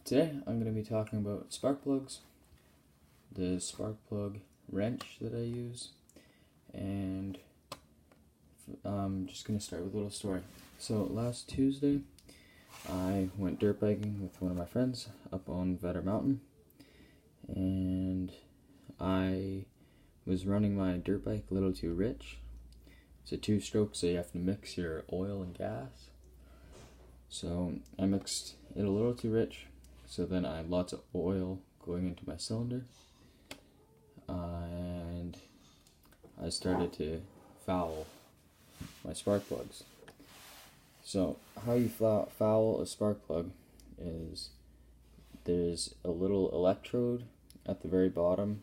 Today I'm going to be talking about spark plugs, the spark plug wrench that I use, and I'm just going to start with a little story. So last Tuesday I went dirt biking with one of my friends up on Vetter Mountain, and I was running my dirt bike a little too rich. It's a two-stroke, so you have to mix your oil and gas. So I mixed it a little too rich, so then I had lots of oil going into my cylinder, and I started to foul my spark plugs. So how you foul a spark plug is there's a little electrode at the very bottom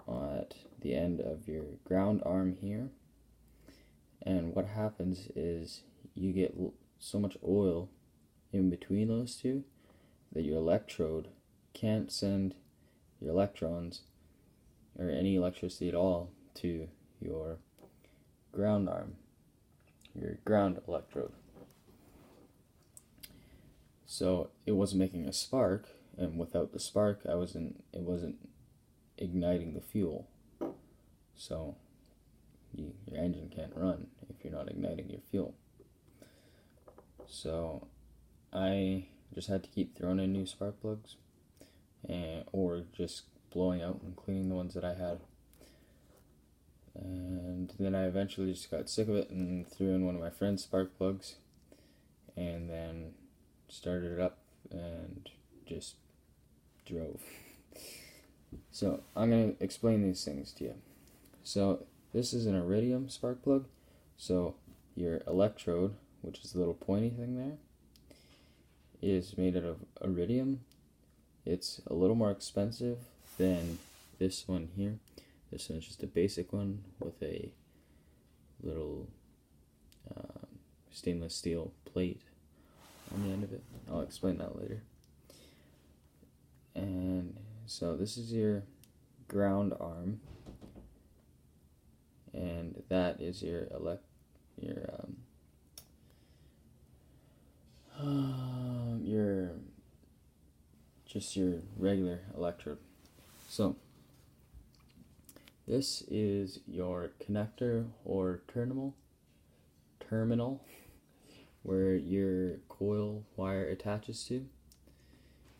at the end of your ground arm here, and what happens is you get so much oil in between those two that your electrode can't send your electrons or any electricity at all to your ground arm, your ground electrode. So it wasn't making a spark, and without the spark it wasn't igniting the fuel. So your engine can't run if you're not igniting your fuel. So I just had to keep throwing in new spark plugs, or just blowing out and cleaning the ones that I had. And then I eventually just got sick of it and threw in one of my friend's spark plugs, and then started it up and just drove. So I'm going to explain these things to you. So this is an iridium spark plug. So your electrode, which is the little pointy thing there, is made out of iridium. It's a little more expensive than this one here. This one's just a basic one with a little stainless steel plate on the end of it. I'll explain that later. And so this is your ground arm, and that is your regular electrode. So this is your connector or terminal where your coil wire attaches to.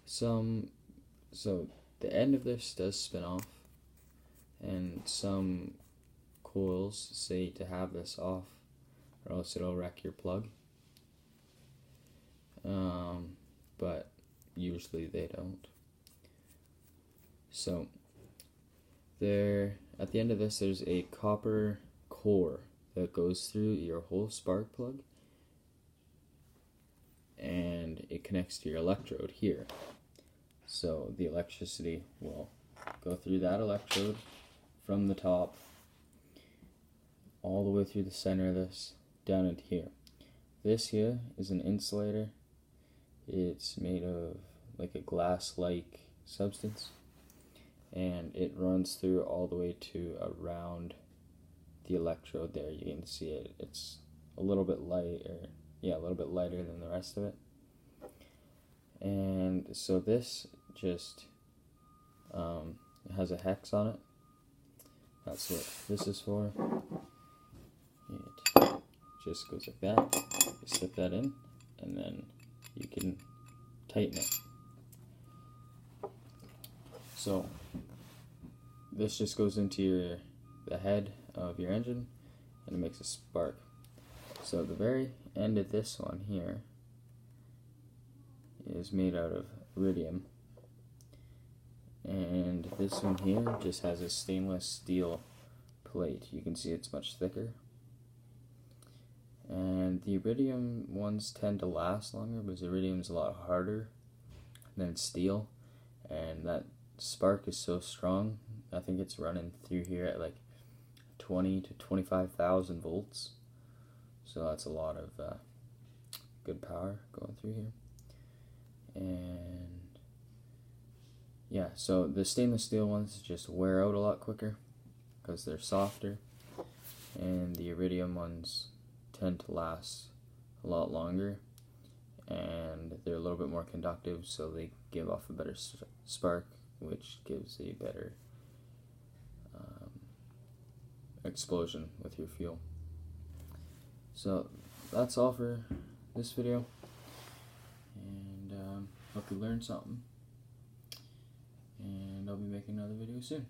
So the end of this does spin off, and some coils say to have this off or else it'll wreck your plug. But usually they don't. So there, at the end of this, there's a copper core that goes through your whole spark plug, and it connects to your electrode here. So the electricity will go through that electrode from the top all the way through the center of this down into here. This here is an insulator. It's made of like a glass-like substance, and it runs through all the way to around the electrode there. You can see it. It's a little bit lighter than the rest of it. And so this just has a hex on it. That's what this is for. It just goes like that. You slip that in, and then you can tighten it. So this just goes into the head of your engine, and it makes a spark. So the very end of this one here is made out of iridium, and this one here just has a stainless steel plate. You can see it's much thicker, and the iridium ones tend to last longer because iridium's a lot harder than steel, and that spark is so strong. I think it's running through here at like 20 to 25,000 volts, so that's a lot of good power going through here. And yeah, so the stainless steel ones just wear out a lot quicker because they're softer, and the iridium ones tend to last a lot longer, and they're a little bit more conductive, so they give off a better spark, which gives a better explosion with your fuel. So that's all for this video, and hope you learned something, and I'll be making another video soon.